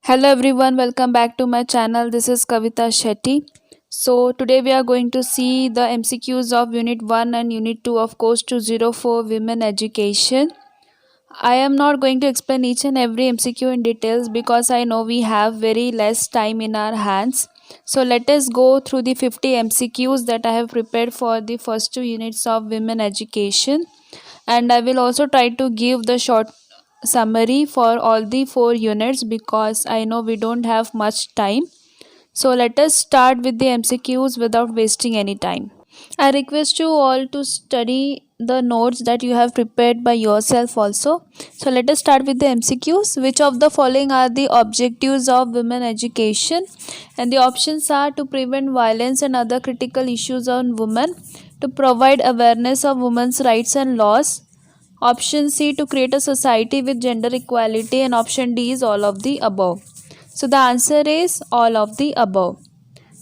Hello everyone, welcome back to my channel. This is Kavita Shetty. So today we are going to see the MCQs of Unit 1 and Unit 2 of Course 204 Women Education. I am not going to explain each and every MCQ in details because I know we have very less time in our hands. So let us go through the 50 MCQs that I have prepared for the first two units of Women Education, and I will also try to give the short summary for all the four units because I know we don't have much time. So let us start with the MCQs without wasting any time. I request you all to study the notes that you have prepared by yourself also. So let us start with the MCQs. Which of the following are the objectives of women education? And the options are: to prevent violence and other critical issues on women, to provide awareness of women's rights and laws, option C, to create a society with gender equality, and option D is all of the above. So the answer is all of the above.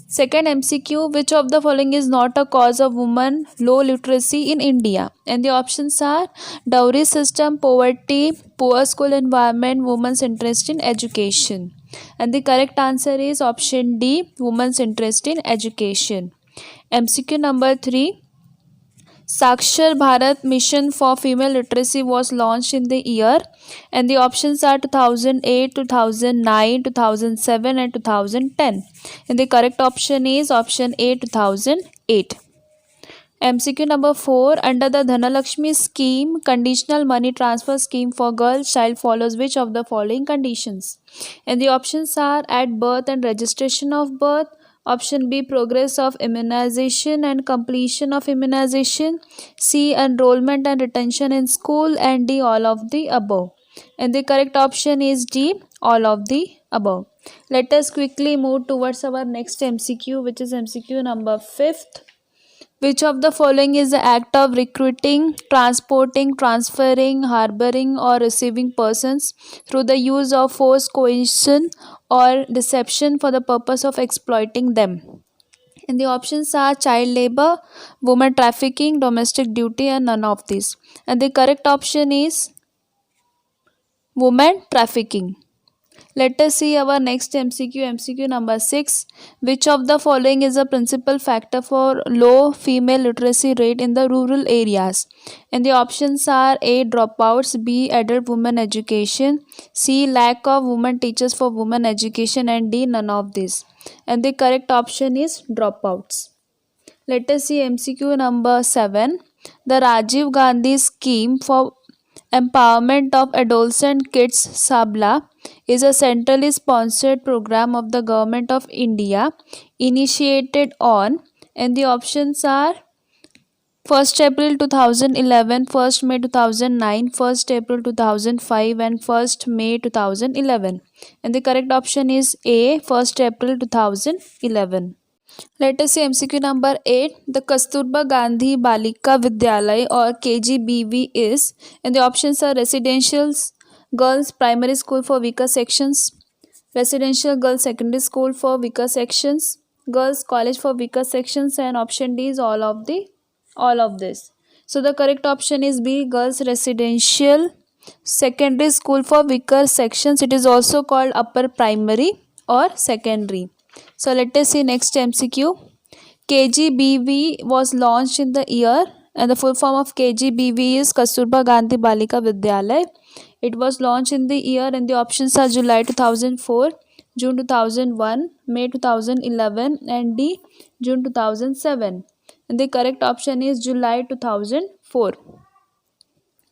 Second MCQ: which of the following is not a cause of women low literacy in India? And the options are: dowry system, poverty, poor school environment, women's interest in education. And the correct answer is option D, women's interest in education. MCQ number 3: Sakshar Bharat Mission for Female Literacy was launched in the year, and the options are 2008, 2009, 2007 and 2010. And the correct option is option A, 2008. MCQ number 4: under the Dhanalakshmi scheme, conditional money transfer scheme for girl child follows which of the following conditions? And the options are: at birth and registration of birth, option B, progress of immunization and completion of immunization, C, enrollment and retention in school, and D, all of the above. And the correct option is D, all of the above. Let us quickly move towards our next MCQ, which is MCQ number 5th. Which of the following is the act of recruiting, transporting, transferring, harboring, or receiving persons through the use of force, coercion, or deception for the purpose of exploiting them? And the options are child labor, woman trafficking, domestic duty, and none of these. And the correct option is woman trafficking. Let us see our next MCQ, MCQ number 6. Which of the following is a principal factor for low female literacy rate in the rural areas? And the options are: A, dropouts, B, adult women education, C, lack of women teachers for women education, and D, none of this. And the correct option is dropouts. Let us see MCQ number 7. The Rajiv Gandhi scheme for empowerment of adolescent kids, Sabla, is a centrally sponsored program of the Government of India initiated on, and the options are: 1st April 2011, 1st May 2009, 1st April 2005 and 1st May 2011. And the correct option is A, 1st April 2011. Let us see MCQ number 8. The Kasturba Gandhi Balika Vidyalay or KGBV is, and the options are: residential girls primary school for weaker sections, residential girls secondary school for weaker sections, girls college for weaker sections, and option D is all of this. So the correct option is B, girls residential secondary school for weaker sections. It is also called upper primary or secondary. So let us see next MCQ. KGBV was launched in the year, and the full form of KGBV is Kasturba Gandhi Balika Vidyalay. It was launched in the year, and the options are July 2004, June 2001, May 2011 and D, June 2007. And the correct option is July 2004.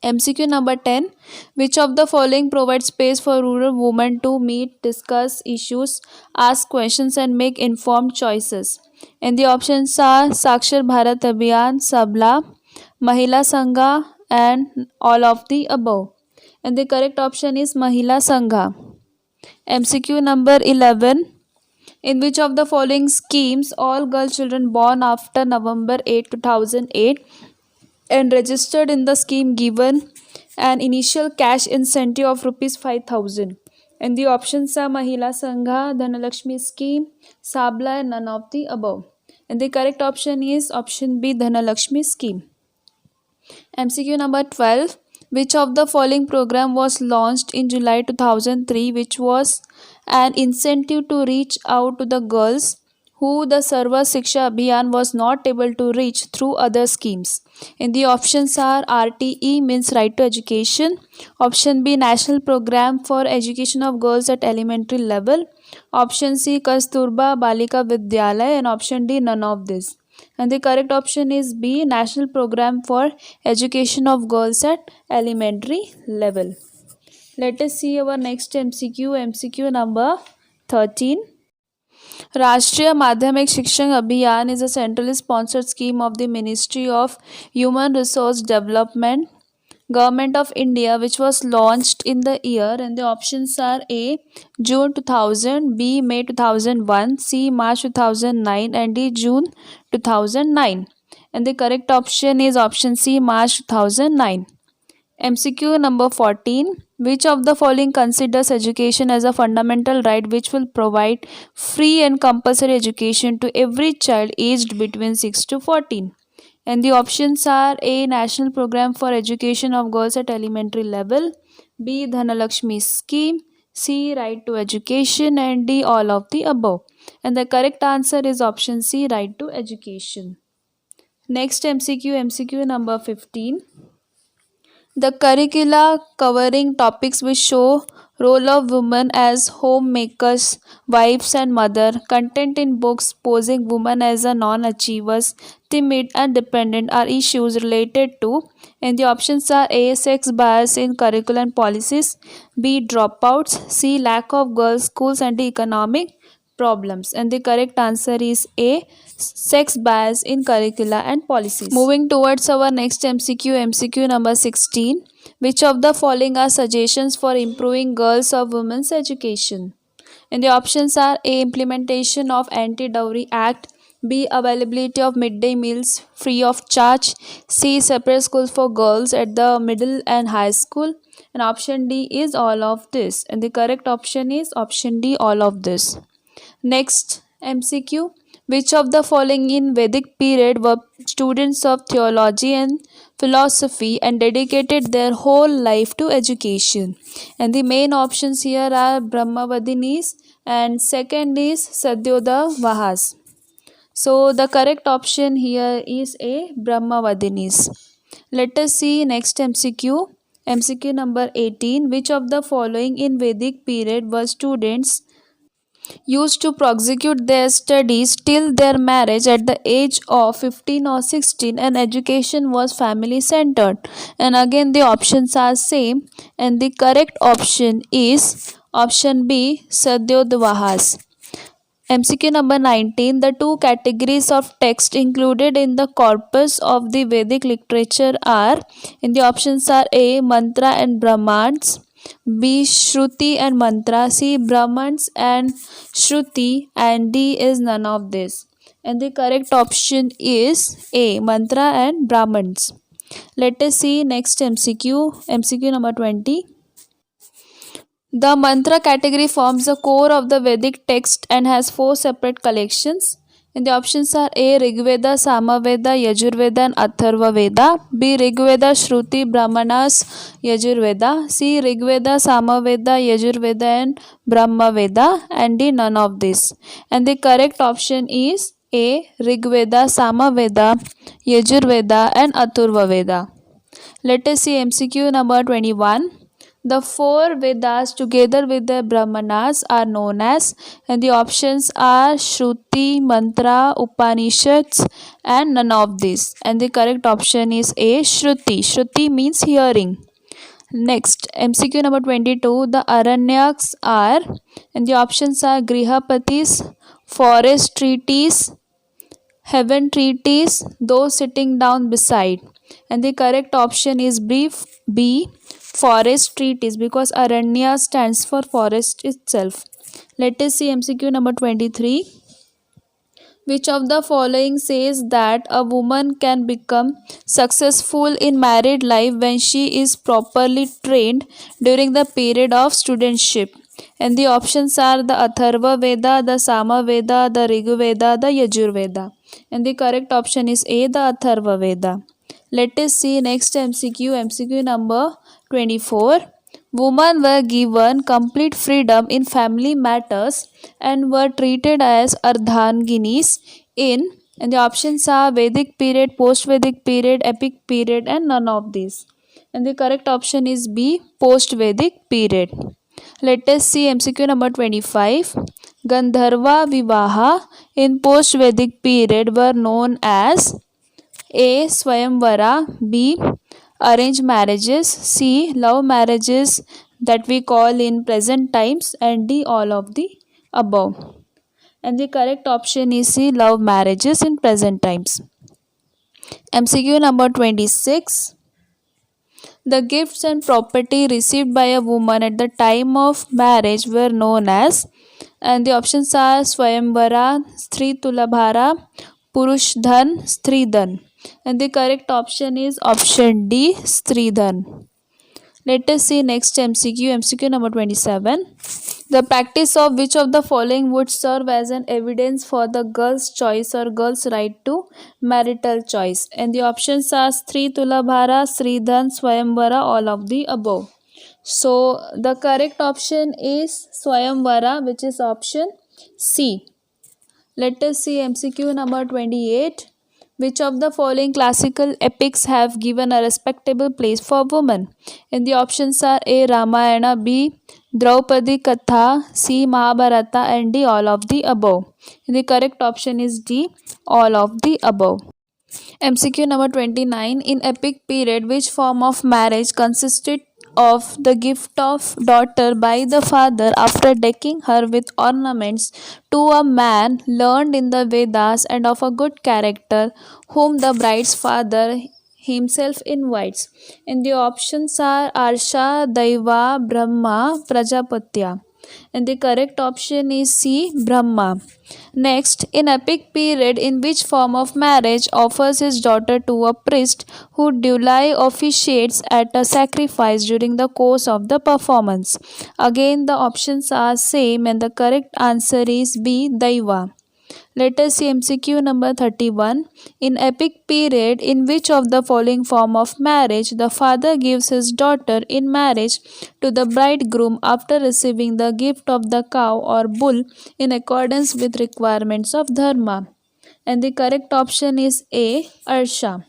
MCQ number 10. Which of the following provides space for rural women to meet, discuss issues, ask questions and make informed choices? And the options are Sakshar Bharat Abhiyan, Sabla, Mahila Sangha, and all of the above. And the correct option is Mahila Sangha. MCQ number 11. In which of the following schemes all girl children born after November 8, 2008 and registered in the scheme given an initial cash incentive of rupees 5,000? And the options are Mahila Sangha, Dhanalakshmi scheme, Sabla, and none of the above. And the correct option is option B, Dhanalakshmi scheme. MCQ number 12. Which of the following program was launched in July 2003, which was an incentive to reach out to the girls who the Sarva Shiksha Abhiyan was not able to reach through other schemes? And the options are RTE means Right to Education, option B National Program for Education of Girls at Elementary Level, option C Kasturba Balika Vidyalaya, and option D none of this. And the correct option is B National Program for Education of Girls at Elementary Level. Let us see our next MCQ number 13. Rashtriya Madhyamik Shikshan Abhiyan is a centrally sponsored scheme of the Ministry of Human Resource Development, Government of India, which was launched in the year, and the options are A June 2000, B May 2001, C March 2009, and D June 2009. And the correct option is option C March 2009. MCQ number 14. Which of the following considers education as a fundamental right which will provide free and compulsory education to every child aged between 6 to 14? And the options are A National Program for Education of Girls at Elementary Level, B Dhanalakshmi Scheme, C Right to Education, and D all of the above. And the correct answer is option C Right to Education. Next MCQ number 15. The curricula covering topics which show role of women as homemakers, wives and mother, content in books posing women as a non-achievers, timid and dependent are issues related to, and the options are A sex bias in curriculum policies, B dropouts, C lack of girls schools, and D economic problems. And the correct answer is A sex bias in curricula and policies. Moving towards our next MCQ number 16. Which of the following are suggestions for improving girls or women's education? And the options are A implementation of Anti-Dowry Act, B availability of midday meals free of charge, C separate schools for girls at the middle and high school, and option D is all of this. And the correct option is option D all of this. Next MCQ. Which of the following in Vedic period were students of theology and philosophy and dedicated their whole life to education? And the main options here are Brahmavadinis and second is Sadyodavahas. So the correct option here is A Brahmavadinis. Let us see next MCQ. MCQ number 18. Which of the following in Vedic period were students used to prosecute their studies till their marriage at the age of 15 or 16, and education was family centered? And again the options are same, and the correct option is option B Sadyodvahas. MCQ number 19. The two categories of text included in the corpus of the Vedic literature are, and the options are A mantra and brahmans, B shruti and mantra, C brahmans and shruti, and D is none of this. And the correct option is A mantra and brahmans. Let us see next MCQ number 20. The mantra category forms the core of the Vedic text and has four separate collections. And the options are A Rigveda, Samaveda, Yajurveda and Atharva Veda, B Rigveda, Shruti, Brahmanas, Yajurveda, C Rigveda, Samaveda, Yajurveda and Brahma Veda, and D none of this. And the correct option is A Rigveda, Samaveda, Yajurveda and Atharva Veda. Let us see MCQ number 21. The four Vedas together with the Brahmanas are known as, and the options are Shruti, Mantra, Upanishads, and none of these. And the correct option is A Shruti. Shruti means hearing. Next, MCQ number 22. The Aranyaks are, and the options are Grihapatis, forest treaties, heaven treaties, those sitting down beside. And the correct option is B forest treaties, because Aranya stands for forest itself. Let us see MCQ number 23. Which of the following says that a woman can become successful in married life when she is properly trained during the period of studentship? And the options are the Atharva Veda, the Sama Veda, the Rigveda, the Yajur Veda. And the correct option is A, the Atharva Veda. Let us see next MCQ, MCQ number 24. Women were given complete freedom in family matters and were treated as ardhanginis in, and the options are Vedic period, post-Vedic period, epic period, and none of these. And the correct option is B, post-Vedic period. Let us see MCQ number 25. Gandharva Vivaha in post-Vedic period were known as A. Swayamvara, B. Arranged marriages, C. Love marriages that we call in present times, and D. All of the above. And the correct option is C. Love marriages in present times. MCQ number 26. The gifts and property received by a woman at the time of marriage were known as, and the options are Swayamvara, Stri Tulabhara, Purush Dhan, Stridhan. And the correct option is option D, Stridhan. Let us see next MCQ, MCQ number 27. The practice of which of the following would serve as an evidence for the girl's choice or girl's right to marital choice? And the options are Stri Tulabhara, Sridhan, Swayamvara, all of the above. So the correct option is Swayamvara, which is option C. Let us see MCQ number 28. Which of the following classical epics have given a respectable place for women? And the options are A. Ramayana, B. Draupadi Katha, C. Mahabharata, and D. All of the above. And the correct option is D. All of the above. MCQ number 29. In epic period, which form of marriage consisted of the gift of daughter by the father after decking her with ornaments to a man learned in the Vedas and of a good character, whom the bride's father himself invites? And the options are Arsha, Daiva, Brahma, Prajapatya. And the correct option is C, Brahma. Next, in epic period, in which form of marriage offers his daughter to a priest who duly officiates at a sacrifice during the course of the performance? Again, the options are same and the correct answer is B, Daiva. Let us see MCQ number 31. In epic period, in which of the following form of marriage the father gives his daughter in marriage to the bridegroom after receiving the gift of the cow or bull in accordance with requirements of dharma? And the correct option is A, Arsha.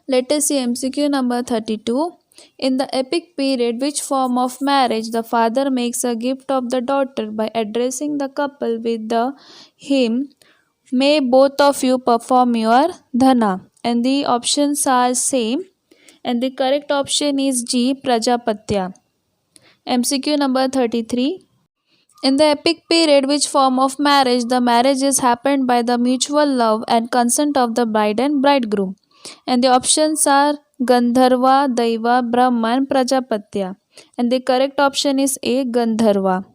Let us see MCQ number 32. In the epic period, which form of marriage the father makes a gift of the daughter by addressing the couple with the hymn, "May both of you perform your dhana"? And the options are same. And the correct option is G, Prajapatya. MCQ number 33. In the epic period, which form of marriage the marriage is happened by the mutual love and consent of the bride and bridegroom? And the options are Gandharva, Daiva, Brahman, Prajapatya. And the correct option is A, Gandharva.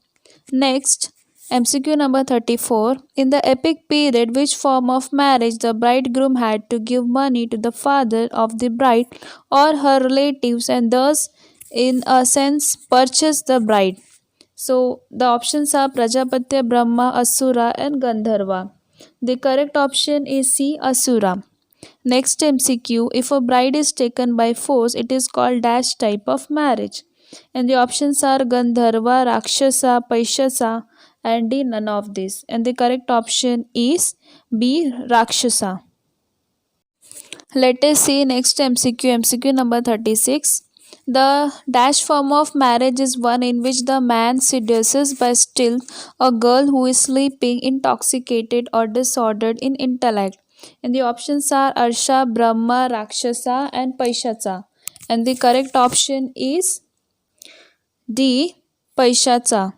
Next, MCQ number 34. In the epic period, which form of marriage the bridegroom had to give money to the father of the bride or her relatives and thus, in a sense, purchase the bride? So the options are Prajapatya, Brahma, Asura, and Gandharva. The correct option is C, Asura. Next MCQ. If a bride is taken by force, it is called dash type of marriage. And the options are Gandharva, Rakshasa, Paishasa, and D, none of this. And the correct option is B, Rakshasa. Let us see next MCQ, MCQ number 36. The dash form of marriage is one in which the man seduces by stealth a girl who is sleeping, intoxicated, or disordered in intellect. And the options are Arsha, Brahma, Rakshasa, and Paishacha. And the correct option is D, Paishacha.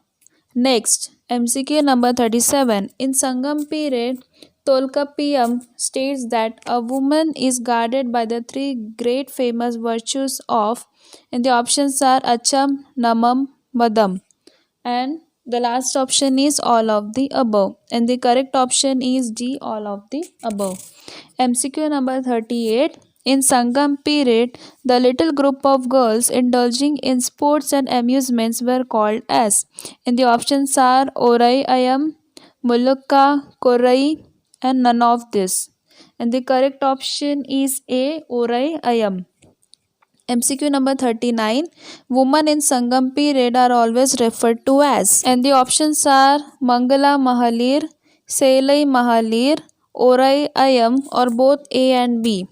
Next, MCQ number 37. In Sangam period, Tolkapiyam states that a woman is guarded by the three great famous virtues of, and the options are Acham, Namam, Madam. And the last option is all of the above. And the correct option is D, all of the above. MCQ number 38. In Sangam period, the little group of girls indulging in sports and amusements were called as, and the options are Orai Ayam, Mulukka, Korai, and none of this. And the correct option is A. Orai Ayam. MCQ number 39. Women in Sangam period are always referred to as. And the options are Mangala Mahalir, Selai Mahalir, Orai Ayam, or both A and B.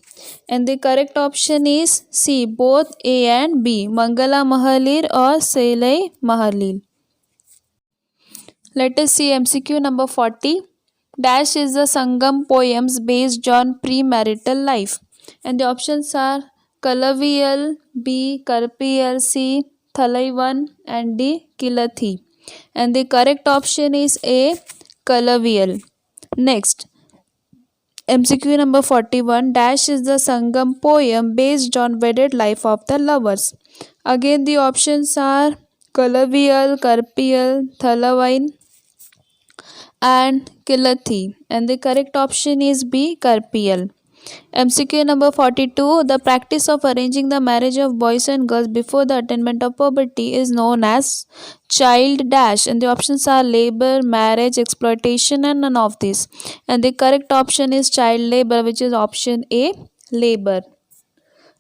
And the correct option is C, both A and B, Mangala Mahalir or Selai Mahalir. Let us see MCQ number 40. Dash is the Sangam poems based on premarital life. And the options are Kalaviyal, B. Karpiyal, C. Thalaivan, and D. Kilathi. And the correct option is A. Kalaviyal. Next, MCQ number 41. Dash is the Sangam poem based on wedded life of the lovers. Again, the options are Kalaviyal, Karpiyal, Thalavain, and Kilathi. And the correct option is B. Karpiyal. MCQ number 42. The practice of arranging the marriage of boys and girls before the attainment of puberty is known as child dash. And the options are labor, marriage, exploitation, and none of these. And the correct option is child labor, which is option A, labor.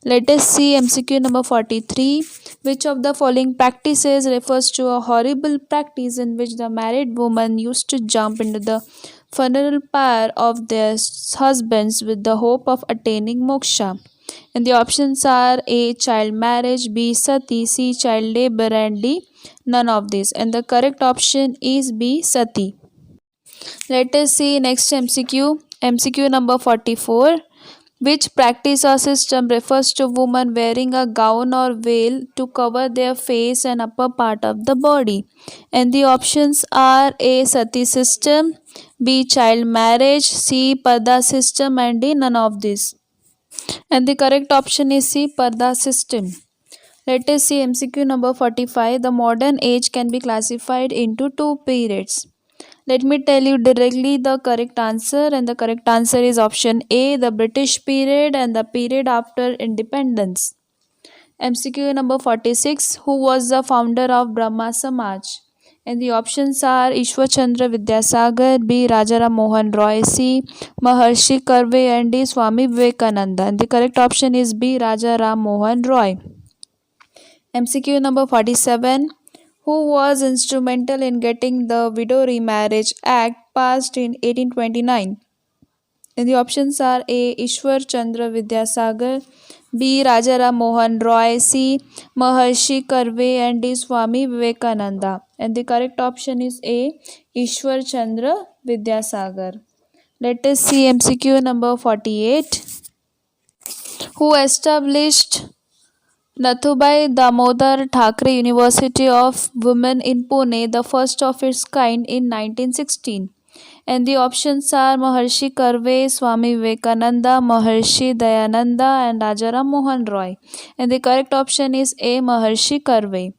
Let us see MCQ number 43. Which of the following practices refers to a horrible practice in which the married woman used to jump into the funeral pyre of their husbands with the hope of attaining moksha? And the options are A. Child marriage, B. Sati, C. Child labor, and D. None of these. And the correct option is B. Sati. Let us see next MCQ. MCQ number 44. Which practice or system refers to women wearing a gown or veil to cover their face and upper part of the body? And the options are A. Sati system, B. Child marriage, C. Parda system, and D. None of this. And the correct option is C. Parda system. Let us see MCQ number 45. The modern age can be classified into two periods. Let me tell you directly the correct answer, and the correct answer is option A, the British period and the period after independence. MCQ number 46. Who was the founder of Brahma Samaj? And the options are Ishwar Chandra Vidyasagar, B. Rajaram Mohan Roy, C. Maharshi Karve, and D. Swami Vivekananda. And the correct option is B. Rajaram Mohan Roy. MCQ number 47. Who was instrumental in getting the Widow Remarriage Act passed in 1829? And the options are A. Ishwar Chandra Vidyasagar, B. Rajaram Mohan Roy, C. Maharshi Karve, and D. Swami Vivekananda. And the correct option is A. Ishwar Chandra Vidyasagar. Let us see MCQ number 48. Who established Nathubai Damodar Thackeray University of Women in Pune, the first of its kind in 1916? And the options are Maharshi Karve, Swami Vivekananda, Maharshi Dayananda, and Rajaram Mohan Roy. And the correct option is A. Maharshi Karve.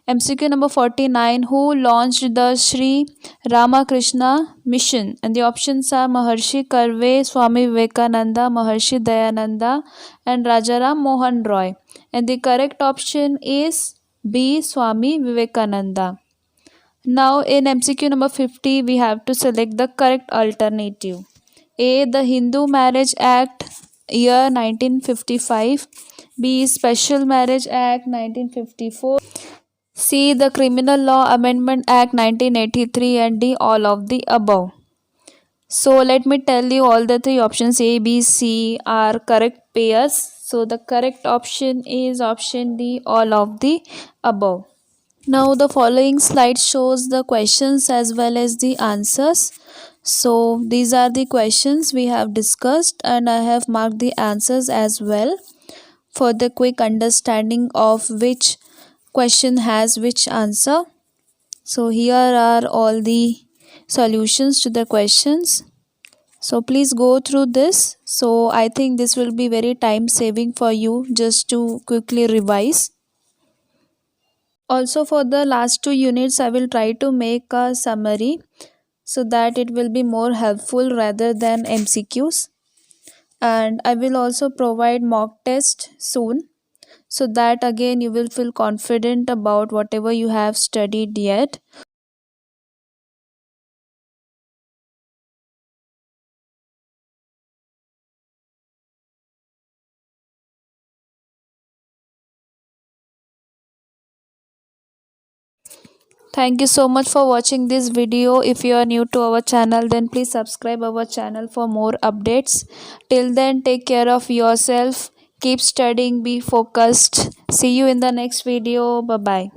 MCQ number 49. Who launched the Sri Ramakrishna Mission? And the options are Maharshi Karve, Swami Vivekananda, Maharshi Dayananda, and Rajaram Mohan Roy. And the correct option is B. Swami Vivekananda. Now in MCQ number 50, we have to select the correct alternative. A. The Hindu Marriage Act year 1955. B. Special Marriage Act 1954. C. The Criminal Law Amendment Act 1983, and D. All of the above. So let me tell you all the three options A, B, C are correct pairs. So the correct option is option D, all of the above. Now the following slide shows the questions as well as the answers. So these are the questions we have discussed, and I have marked the answers as well for the quick understanding of which question has which answer. So here are all the solutions to the questions. So please go through this. So I think this will be very time saving for you just to quickly revise. Also for the last two units, I will try to make a summary so that it will be more helpful rather than MCQs. And I will also provide mock test soon, so that again you will feel confident about whatever you have studied yet. Thank you so much for watching this video. If you are new to our channel, then please subscribe our channel for more updates. Till then, take care of yourself. Keep studying, be focused. See you in the next video. Bye bye.